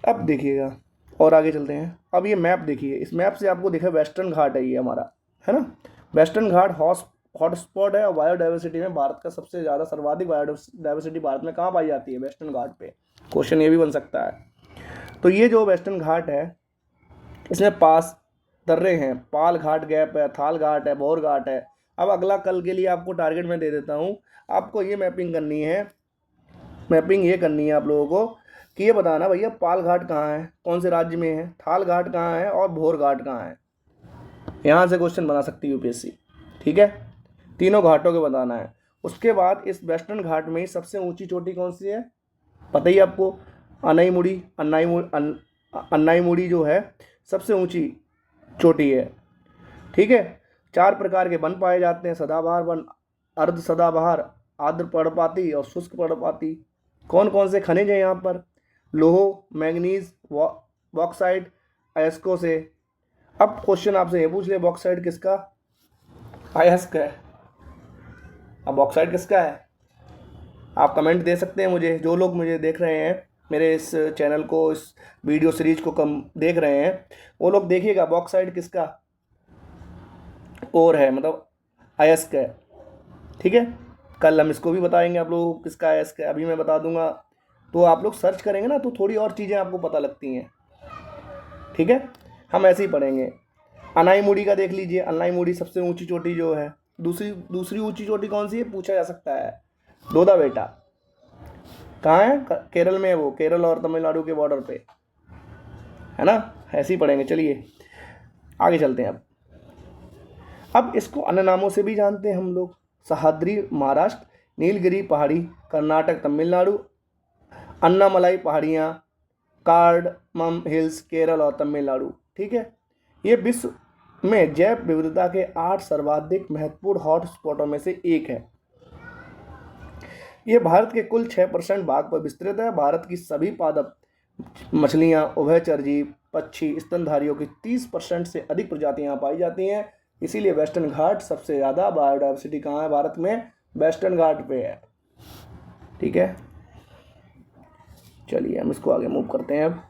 [SPEAKER 1] अब देखिएगा और आगे चलते हैं। अब ये मैप देखिए, इस मैप से आपको दिखा वेस्टर्न घाट है ये हमारा, है ना। वेस्टर्न घाट हॉटस्पॉट है और बायोडाइवर्सिटी में भारत का सबसे ज़्यादा सर्वाधिक बायोडाइवर्सिटी भारत में कहाँ पाई जाती है, वेस्टर्न घाट पे। क्वेश्चन ये भी बन सकता है। तो ये जो वेस्टर्न घाट है, इसमें पास दर्रे हैं, पाल घाट गैप है, थाल घाट है, भौर घाट है। अब अगला कल के लिए आपको टारगेट में दे देता हूँ, आपको ये मैपिंग करनी है। मैपिंग ये करनी है आप लोगों को कि ये बताना भैया पाल घाट कहाँ है, कौन से राज्य में है, थाल घाट कहाँ है और भौर घाट कहाँ है। यहाँ से क्वेश्चन बना सकती है यूपीएससी, ठीक है। तीनों घाटों के बताना है। उसके बाद इस वेस्टर्न घाट में सबसे ऊंची चोटी कौन सी है, पता ही आपको, अन्नाईमुड़ी जो है सबसे ऊंची चोटी है, ठीक है। 4 प्रकार के वन पाए जाते हैं: सदाबहार वन, अर्ध सदाबहार, आर्द्र पर्णपाती और शुष्क पर्णपाती। कौन कौन से खनिज हैं यहाँ पर? लोह, मैंगनीज, बॉक्साइट, अयस्कों से। अब क्वेश्चन आपसे ये पूछ ले, बॉक्साइट किसका? अयस्क है। अब बॉक्साइट किसका है? आप कमेंट दे सकते हैं मुझे। जो लोग मुझे देख रहे हैं, मेरे इस चैनल को, इस वीडियो सीरीज को कम देख रहे हैं, वो लोग देखिएगा बॉक्साइट किसका और है, मतलब अयस्क है। ठीक है, कल हम इसको भी बताएंगे आप लोगों को किसका अयस्क है। अभी मैं बता दूंगा, तो आप लोग सर्च करेंगे ना तो थोड़ी और चीज़ें आपको पता लगती हैं। ठीक है, हम ऐसे ही पढ़ेंगे। अनाईमुड़ी का देख लीजिए। अनाईमुड़ी सबसे ऊंची चोटी जो है। दूसरी ऊंची चोटी कौन सी है पूछा जा सकता है? दोदा बेटा। कहाँ है? केरल में है वो, केरल और तमिलनाडु के बॉर्डर पे है ना। ऐसे ही पढ़ेंगे। चलिए आगे चलते हैं। अब इसको अन्य नामों से भी जानते हैं हम लोग। सह्याद्री महाराष्ट्र, नीलगिरी पहाड़ी कर्नाटक तमिलनाडु, अन्नामलाई पहाड़ियाँ, कार्डमम हिल्स केरल और तमिलनाडु। ठीक है, ये विश्व में जैव विविधता के 8 सर्वाधिक महत्वपूर्ण हॉट स्पॉटों में से एक है। ये भारत के कुल 6% भाग पर विस्तृत है। भारत की सभी पादप मछलियाँ, उभयचर जीव, पक्षी, स्तनधारियों की 30% से अधिक प्रजातियां यहाँ पाई जाती हैं। इसीलिए वेस्टर्न घाट सबसे ज़्यादा बायोडाइवर्सिटी कहाँ है भारत में? वेस्टर्न घाट पे है। ठीक है, चलिए हम इसको आगे मूव करते हैं। अब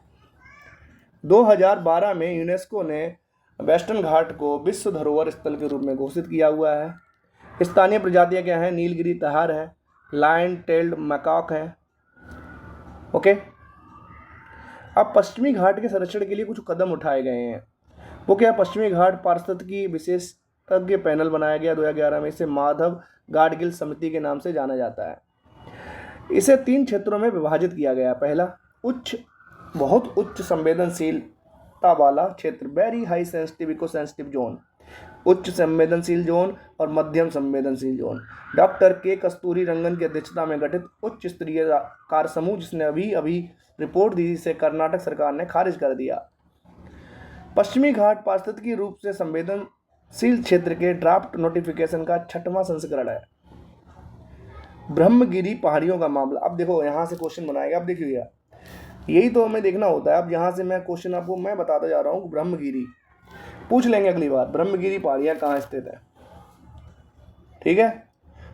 [SPEAKER 1] 2012 में यूनेस्को ने वेस्टर्न घाट को विश्व धरोहर स्थल के रूप में घोषित किया हुआ है। स्थानीय प्रजातियां क्या हैं? नीलगिरी तहार है, लायन टेल्ड मैकॉक है। ओके, अब पश्चिमी घाट के संरक्षण के लिए कुछ कदम उठाए गए हैं। वो क्या? पश्चिमी घाट पारिस्थितिकी विशेषज्ञ पैनल बनाया गया 2011 में। इसे माधव गाडगिल समिति के नाम से जाना जाता है। इसे 3 क्षेत्रों में विभाजित किया गया। पहला, बहुत उच्च संवेदनशीलता वाला क्षेत्र, very high sensitive eco sensitive zone, उच्च संवेदनशील जोन और मध्यम संवेदनशील जोन। डॉक्टर के कस्तूरी रंगन की अध्यक्षता में गठित उच्च स्तरीय कार्य समूह, जिसने अभी रिपोर्ट दी, जिसे कर्नाटक सरकार ने खारिज कर दिया। पश्चिमी घाट पारिस्थितिकी रूप से संवेदनशील क्षेत्र के ड्राफ्ट नोटिफिकेशन का 6वां संस्करण है। ब्रह्मगिरी पहाड़ियों का मामला। अब देखो यहाँ से क्वेश्चन बनाएगा। अब देखिए यार, यही तो हमें देखना होता है। अब यहाँ से मैं क्वेश्चन आपको मैं बताता जा रहा हूँ। ब्रह्मगिरी पूछ लेंगे अगली बार। ब्रह्मगिरी पहाड़ियाँ कहाँ स्थित है? ठीक है,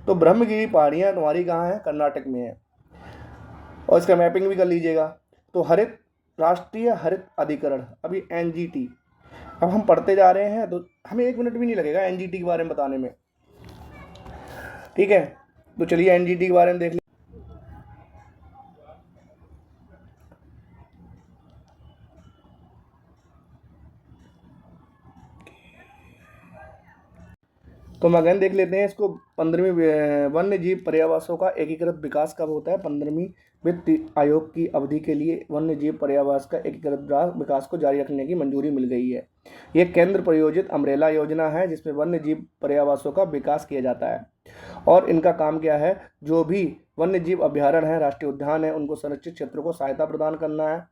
[SPEAKER 1] तो ब्रह्मगिरी पहाड़ियाँ तुम्हारी कहाँ है? कर्नाटक में है। और इसका मैपिंग भी कर लीजिएगा। तो हरित राष्ट्रीय हरित अधिकरण, अभी NGT। अब हम पढ़ते जा रहे हैं तो हमें 1 मिनट भी नहीं लगेगा NGT के बारे में बताने में। ठीक है, तो चलिए NGT के बारे में देख। तो हम अगेन देख लेते हैं इसको। 15वीं वन्य जीव पर्यावासों का एकीकृत विकास कब होता है? 15वीं वित्त आयोग की अवधि के लिए वन्य जीव पर्यावास का एकीकृत विकास को जारी रखने की मंजूरी मिल गई है। ये केंद्र प्रायोजित अम्ब्रेला योजना है जिसमें वन्य जीव पर्यावासों का विकास किया जाता है। और इनका काम क्या है? जो भी वन्य जीव अभ्यारण्य है, राष्ट्रीय उद्यान है, उनको संरक्षित क्षेत्रों को सहायता प्रदान करना है।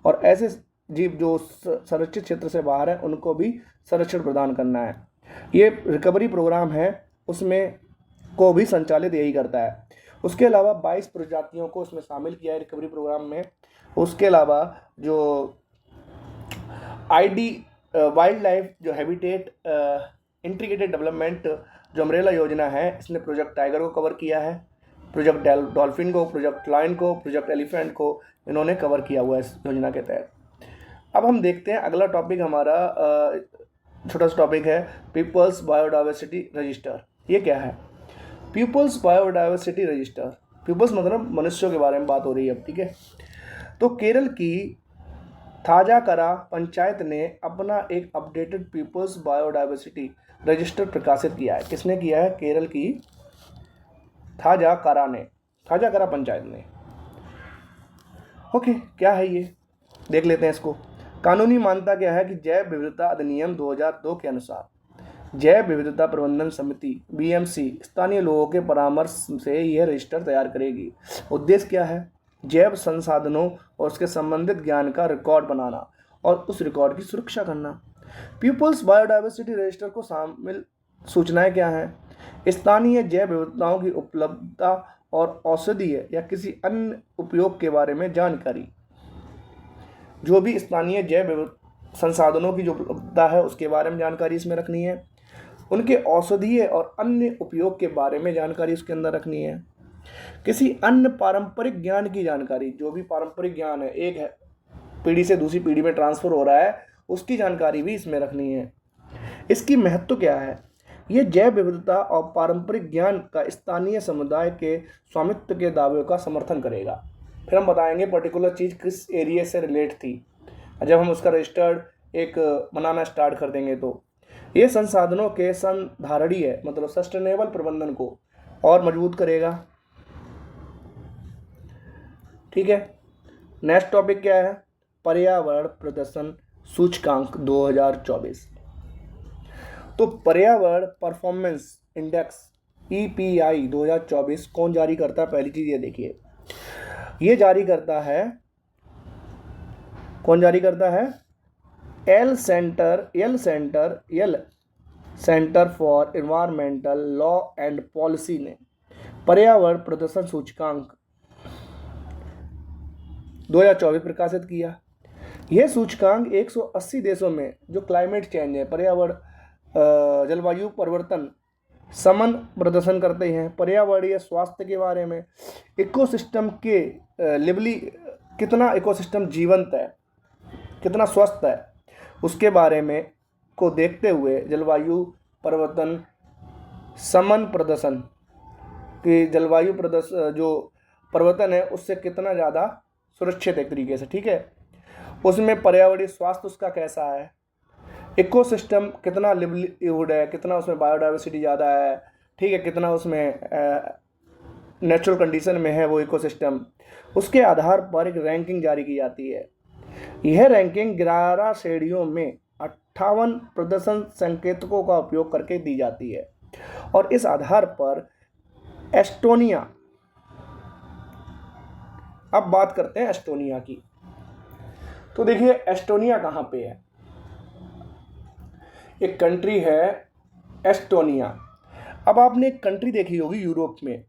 [SPEAKER 1] और ऐसे जीव जो संरक्षित क्षेत्र से बाहर है उनको भी संरक्षण प्रदान करना है। ये रिकवरी प्रोग्राम है, उसमें को भी संचालित यही करता है। उसके अलावा 22 प्रजातियों को इसमें शामिल किया है रिकवरी प्रोग्राम में। उसके अलावा जो ID वाइल्ड लाइफ जो हैबिटेट इंटीग्रेटेड डेवलपमेंट जो अम्ब्रेला योजना है, इसने प्रोजेक्ट टाइगर को कवर किया है, प्रोजेक्ट डॉल्फिन को, प्रोजेक्ट लायन को, प्रोजेक्ट एलिफेंट को इन्होंने कवर किया हुआ है इस योजना के तहत। अब हम देखते हैं अगला टॉपिक हमारा छोटा सा टॉपिक है पीपल्स बायोडाइवर्सिटी रजिस्टर। ये क्या है? पीपल्स बायोडाइवर्सिटी रजिस्टर, पीपल्स मतलब मनुष्यों के बारे में बात हो रही है अब। ठीक है, तो केरल की थाजाकरा पंचायत ने अपना एक अपडेटेड पीपल्स बायोडाइवर्सिटी रजिस्टर प्रकाशित किया है। किसने किया है? केरल की थाजाकरा पंचायत ने। ओके, क्या है ये देख लेते हैं इसको। कानूनी मान्यता क्या है कि जैव विविधता अधिनियम 2002 के अनुसार जैव विविधता प्रबंधन समिति BMC स्थानीय लोगों के परामर्श से यह रजिस्टर तैयार करेगी। उद्देश्य क्या है? जैव संसाधनों और उसके संबंधित ज्ञान का रिकॉर्ड बनाना और उस रिकॉर्ड की सुरक्षा करना। पीपल्स बायोडाइवर्सिटी रजिस्टर को शामिल सूचनाएं क्या हैं? स्थानीय जैव विविधताओं की उपलब्धता और औषधीय या किसी अन्य उपयोग के बारे में जानकारी। जो भी स्थानीय जैव संसाधनों की जो उपलब्धता है उसके बारे में जानकारी इसमें रखनी है। उनके औषधीय और अन्य उपयोग के बारे में जानकारी उसके अंदर रखनी है। किसी अन्य पारंपरिक ज्ञान की जानकारी, जो भी पारंपरिक ज्ञान है, एक है पीढ़ी से दूसरी पीढ़ी में ट्रांसफर हो रहा है, उसकी जानकारी भी इसमें रखनी है। इसकी महत्व क्या है? ये जैव विविधता और पारंपरिक ज्ञान का स्थानीय समुदाय के स्वामित्व के दावे का समर्थन करेगा। फिर हम बताएंगे पर्टिकुलर चीज़ किस एरिया से रिलेट थी। जब हम उसका रजिस्टर्ड एक बनाना स्टार्ट कर देंगे तो ये संसाधनों के संधारणीय मतलब सस्टेनेबल प्रबंधन को और मजबूत करेगा। ठीक है, नेक्स्ट टॉपिक क्या है? पर्यावरण प्रदर्शन सूचकांक 2024। तो पर्यावरण परफॉर्मेंस इंडेक्स EPI 2024 कौन जारी करता है? पहली चीज ये देखिए, ये जारी करता है, कौन जारी करता है? L centre for environmental law and policy ने पर्यावरण प्रदर्शन सूचकांक 2024 प्रकाशित किया। यह सूचकांक 180 देशों में जो क्लाइमेट चेंज है, पर्यावरण जलवायु परिवर्तन समन प्रदर्शन करते हैं, पर्यावरणीय स्वास्थ्य के बारे में, इकोसिस्टम के लेवली कितना इकोसिस्टम जीवंत है, कितना स्वस्थ है, उसके बारे में को देखते हुए जलवायु परिवर्तन समन प्रदर्शन कि जलवायु प्रदर्शन जो परिवर्तन है उससे कितना ज़्यादा सुरक्षित एक तरीके से। ठीक है, उसमें पर्यावरणीय स्वास्थ्य उसका कैसा है, इकोसिस्टम कितना लिवलीहुड है, कितना उसमें बायोडाइवर्सिटी ज़्यादा है, ठीक है, कितना उसमें नेचुरल कंडीशन में है वो इकोसिस्टम, उसके आधार पर एक रैंकिंग जारी की जाती है। यह रैंकिंग 11 श्रेणियों में 58 प्रदर्शन संकेतकों का उपयोग करके दी जाती है और इस आधार पर एस्टोनिया, अब बात करते हैं एस्टोनिया की। तो देखिए एस्टोनिया कहाँ पे है? एक कंट्री है एस्टोनिया। अब आपने एक कंट्री देखी होगी यूरोप में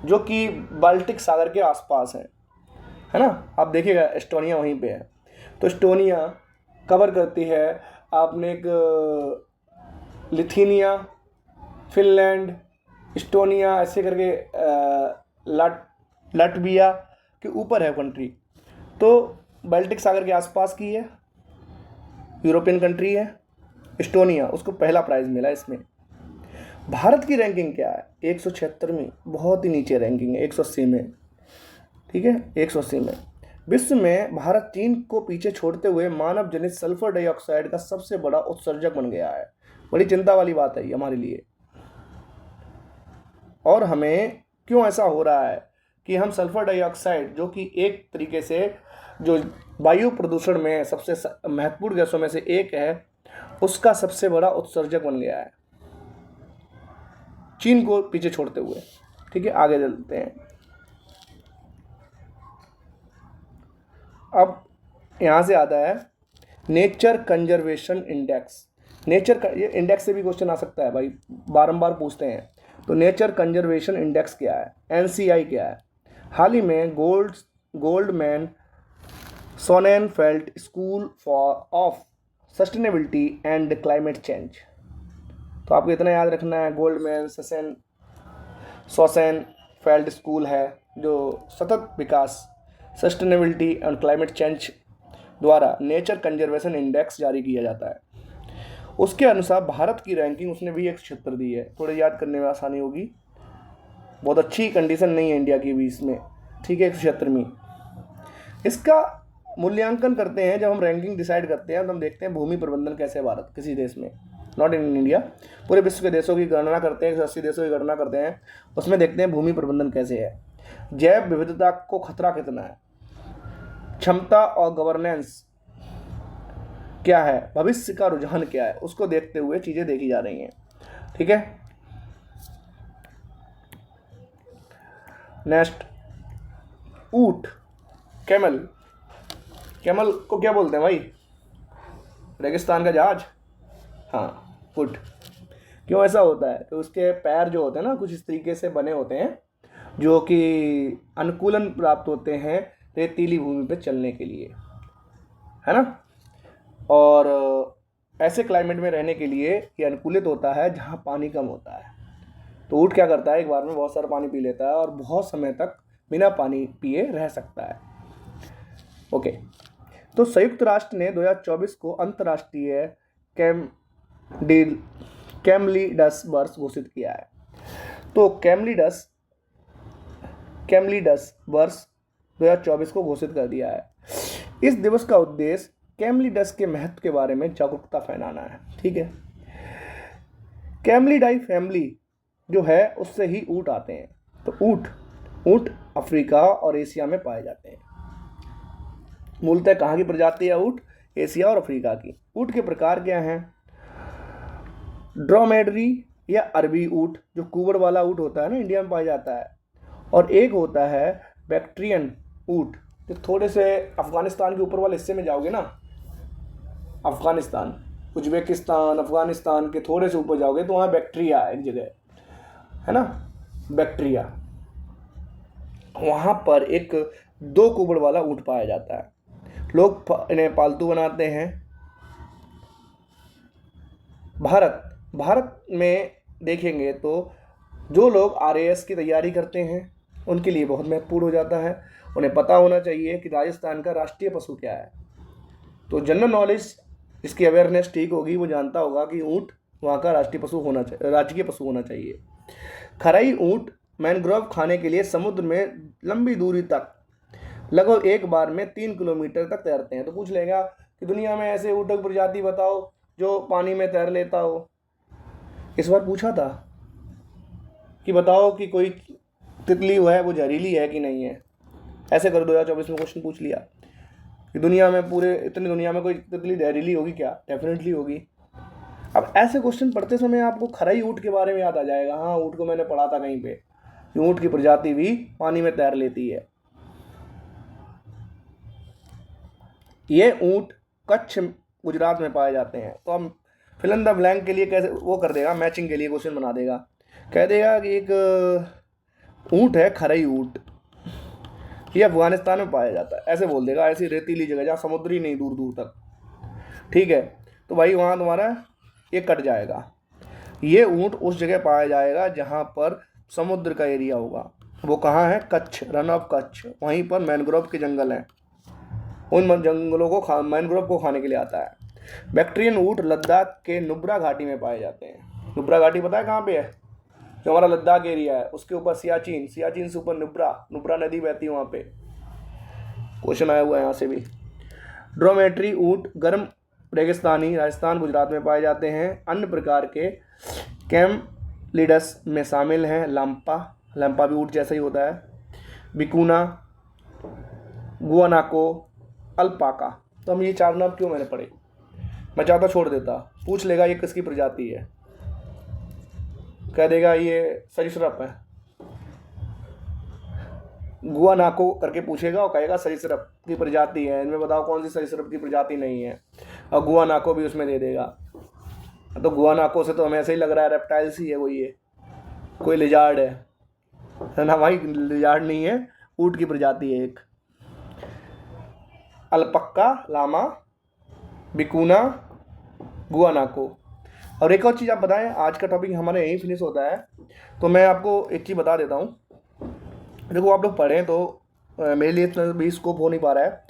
[SPEAKER 1] जो कि बाल्टिक सागर के आसपास है ना? आप देखिएगा एस्टोनिया वहीं पे है। तो एस्टोनिया कवर करती है, आपने एक लिथुआनिया, फिनलैंड, एस्टोनिया ऐसे करके लाटविया के ऊपर है कंट्री। तो बाल्टिक सागर के आसपास की है, यूरोपियन कंट्री है एस्टोनिया, उसको पहला प्राइज़ मिला इसमें। भारत की रैंकिंग क्या है? 176वीं, बहुत ही नीचे रैंकिंग है, 180 में। ठीक है, 180 में। विश्व में भारत चीन को पीछे छोड़ते हुए मानव जनित सल्फर डाइऑक्साइड का सबसे बड़ा उत्सर्जक बन गया है। बड़ी चिंता वाली बात है ये हमारे लिए। और हमें क्यों ऐसा हो रहा है कि हम सल्फर डाइऑक्साइड जो कि एक तरीके से जो वायु प्रदूषण में सबसे महत्वपूर्ण गैसों में से एक है, उसका सबसे बड़ा उत्सर्जक बन गया है चीन को पीछे छोड़ते हुए। ठीक है, आगे चलते हैं। अब यहाँ से आता है नेचर कंजर्वेशन इंडेक्स। ये इंडेक्स से भी क्वेश्चन आ सकता है भाई, बारंबार पूछते हैं। तो नेचर कंजर्वेशन इंडेक्स क्या है? NCI क्या है? हाल ही में Goldman Sonnenfeld school of sustainability and climate change. तो आपको इतना याद रखना है, गोल्डमैन सोसेनफेल्ड स्कूल है जो सतत विकास सस्टेनेबिलिटी एंड क्लाइमेट चेंज द्वारा नेचर कंजर्वेशन इंडेक्स जारी किया जाता है। उसके अनुसार भारत की रैंकिंग उसने भी 176 दी है। थोड़े याद करने में आसानी होगी, बहुत अच्छी कंडीशन नहीं है इंडिया की भी इसमें। ठीक है, 176वीं। इसका मूल्यांकन करते हैं जब हम रैंकिंग डिसाइड करते हैं तो हम देखते हैं भूमि प्रबंधन कैसे है भारत किसी देश में, नॉट इन इंडिया, पूरे विश्व के देशों की गणना करते हैं, 180 देशों की गणना करते हैं, उसमें देखते हैं भूमि प्रबंधन कैसे है, जैव विविधता को खतरा कितना है, क्षमता और गवर्नेंस क्या है, भविष्य का रुझान क्या है, उसको देखते हुए चीज़ें देखी जा रही हैं। ठीक है, नेक्स्ट ऊंट, कैमल को क्या बोलते हैं भाई? रेगिस्तान का जहाज। हाँ, ऊंट क्यों ऐसा होता है? तो उसके पैर जो होते हैं ना कुछ इस तरीके से बने होते हैं जो कि अनुकूलन प्राप्त होते हैं रेतीली भूमि पे चलने के लिए, है ना। और ऐसे क्लाइमेट में रहने के लिए ये अनुकूलित होता है जहाँ पानी कम होता है। तो ऊँट क्या करता है, एक बार में बहुत सारा पानी पी लेता है और बहुत समय तक बिना पानी पिए रह सकता है। ओके, तो संयुक्त राष्ट्र ने 2024 को अंतर्राष्ट्रीय कैमलिडस वर्ष घोषित किया है। तो कैमलिडस वर्ष 2024 को घोषित कर दिया है। इस दिवस का उद्देश्य कैमलिडस के महत्व के बारे में जागरूकता फैलाना है। ठीक है, कैमलिडाई फैमिली जो है उससे ही ऊँट आते हैं। तो ऊँट अफ्रीका और एशिया में पाए जाते हैं। मूलतः कहाँ की प्रजाति है ऊँट? एशिया और अफ्रीका की। ऊँट के प्रकार क्या हैं? ड्रोमेडरी या अरबी ऊँट जो कुबड़ वाला ऊँट होता है ना, इंडिया में पाया जाता है। और एक होता है बैक्ट्रियन ऊँट, जो थोड़े से अफगानिस्तान के ऊपर वाले हिस्से में जाओगे ना, अफगानिस्तान, उज्बेकिस्तान, अफगानिस्तान के थोड़े से ऊपर जाओगे तो वहाँ बैक्ट्रिया है एक जगह, है ना, बैक्ट्रिया। वहाँ पर एक 2 कुबड़ वाला ऊँट पाया जाता है। लोग इन्हें पालतू बनाते हैं। भारत में देखेंगे तो जो लोग RAS की तैयारी करते हैं उनके लिए बहुत महत्वपूर्ण हो जाता है। उन्हें पता होना चाहिए कि राजस्थान का राष्ट्रीय पशु क्या है। तो जनरल नॉलेज, इसकी अवेयरनेस ठीक होगी, वो जानता होगा कि ऊँट वहाँ का राष्ट्रीय पशु होना चाहिए। खराई ऊँट मैनग्रोव खाने के लिए समुद्र में लंबी दूरी तक लगभग एक बार में 3 किलोमीटर तक तैरते हैं। तो पूछ लेगा कि दुनिया में ऐसे ऊँट की प्रजाति बताओ जो पानी में तैर लेता हो। इस बार पूछा था कि बताओ कि कोई तितली है वो जहरीली है कि नहीं है। ऐसे कर 2024 में क्वेश्चन पूछ लिया कि दुनिया में इतनी दुनिया में कोई तितली जहरीली होगी क्या? डेफिनेटली होगी। अब ऐसे क्वेश्चन पढ़ते समय आपको खराई ऊँट के बारे में याद आ जाएगा। हाँ, ऊँट को मैंने पढ़ा था कहीं पे कि ऊँट की प्रजाति भी पानी में तैर लेती है। ये ऊँट कच्छ गुजरात में पाए जाते हैं। तो हम फिल इन द ब्लैंक के लिए कैसे वो कर देगा, मैचिंग के लिए क्वेश्चन बना देगा। कह देगा कि एक ऊँट है खराई ऊँट, ये अफगानिस्तान में पाया जाता है, ऐसे बोल देगा। ऐसी रेतीली जगह जहाँ समुद्र ही नहीं दूर दूर तक। ठीक है, तो भाई वहाँ तुम्हारा ये कट जाएगा। ये ऊँट उस जगह पाया जाएगा जहाँ पर समुद्र का एरिया होगा। वो कहाँ है? Kutch, run of Kutch. वहीं पर मैनग्रोव के जंगल हैं। उन जंगलों को मैनग्रोव को खाने के लिए आता है। बैक्ट्रियन ऊँट लद्दाख के नुब्रा घाटी में पाए जाते हैं। नुब्रा घाटी पता है कहाँ पे है? जो हमारा लद्दाख एरिया है उसके ऊपर सियाचिन से ऊपर नुब्रा नदी बहती है वहाँ पे। क्वेश्चन आया हुआ है यहाँ से भी। ड्रोमेट्री ऊँट गर्म रेगिस्तानी राजस्थान गुजरात में पाए जाते हैं। अन्य प्रकार के कैमलिडस में शामिल हैं लैम्पा भी ऊँट जैसा ही होता है, बिकुना, गुआनाको, अल्पाका। तो हम ये 4 नाम क्यों मैंने पढ़े? मैं चाहता छोड़ देता। पूछ लेगा ये किसकी प्रजाति है, कह देगा ये सरीसृप है। गुआनाको करके पूछेगा और कहेगा सरीसृप की प्रजाति है। इनमें बताओ कौन सी सरीसृप की प्रजाति नहीं है, और गुआनाको भी उसमें दे देगा। तो गुआनाको से तो हमें ऐसे ही लग रहा है रेप्टाइल्स ही है कोई लिजार्ड है ना भाई? लिजार्ड नहीं है, ऊँट की प्रजाति है एक। अल्पक्का, लामा, बिकुना, गुआनाको। और एक और चीज़ आप बताएं, आज का टॉपिक हमारे यहीं फिनिश होता है। तो मैं आपको एक चीज़ बता देता हूँ। देखो आप लोग पढ़ें तो मेरे लिए इतना भी स्कोप हो नहीं पा रहा है।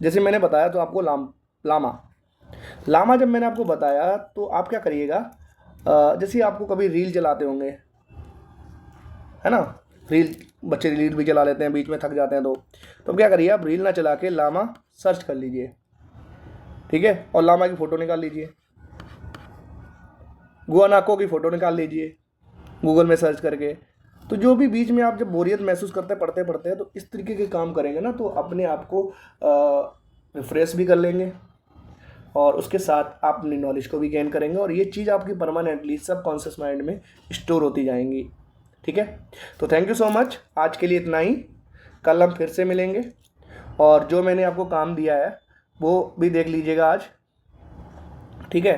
[SPEAKER 1] जैसे मैंने बताया तो आपको लामा जब मैंने आपको बताया तो आप क्या करिएगा, जैसे आपको कभी रील चलाते होंगे, है ना, बच्चे रील भी चला लेते हैं, बीच में थक जाते हैं तो क्या करिए, आप रील ना चला के लामा सर्च कर लीजिए। ठीक है, और लामा की फ़ोटो निकाल लीजिए, गुआनाको की फ़ोटो निकाल लीजिए गूगल में सर्च करके। तो जो भी बीच में आप जब बोरियत महसूस करते पढ़ते हैं तो इस तरीके के काम करेंगे ना तो अपने आप को रिफ्रेश भी कर लेंगे और उसके साथ आप अपनी नॉलेज को भी गेन करेंगे और ये चीज़ आपकी परमानेंटली सबकॉन्शियस माइंड में स्टोर होती जाएंगी। ठीक है, तो थैंक यू सो मच। आज के लिए इतना ही। कल हम फिर से मिलेंगे और जो मैंने आपको काम दिया है वो भी देख लीजिएगा आज। ठीक है,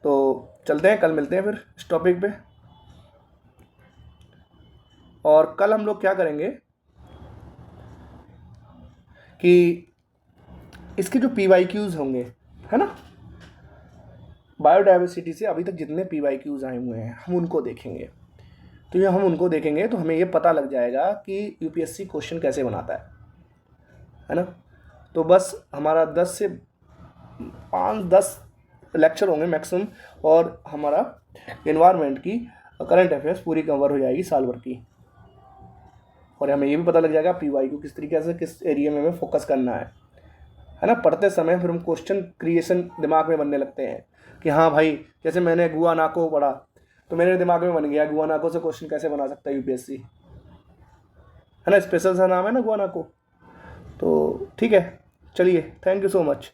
[SPEAKER 1] तो चलते हैं, कल मिलते हैं फिर इस टॉपिक पे। और कल हम लोग क्या करेंगे कि इसके जो PYQs होंगे, है ना, बायोडाइवर्सिटी से अभी तक जितने PYQs आए हुए हैं हम उनको देखेंगे। तो ये हम उनको देखेंगे तो हमें ये पता लग जाएगा कि UPSC क्वेश्चन कैसे बनाता है ना। तो बस हमारा 10 से 5-10 लेक्चर होंगे मैक्सिमम, और हमारा एनवायरनमेंट की करंट अफेयर्स पूरी कवर हो जाएगी साल भर की। और हमें ये भी पता लग जाएगा PYQ किस तरीके से किस एरिया में हमें फोकस करना है ना। पढ़ते समय फिर हम क्वेश्चन क्रिएशन दिमाग में बनने लगते हैं कि हाँ भाई, जैसे मैंने गुआनाको पढ़ा तो मेरे दिमाग में बन गया गुआनाको से क्वेश्चन कैसे बना सकता है UPSC, है ना, स्पेशल सा नाम है ना गुआनाको। तो ठीक है, चलिए, थैंक यू सो मच।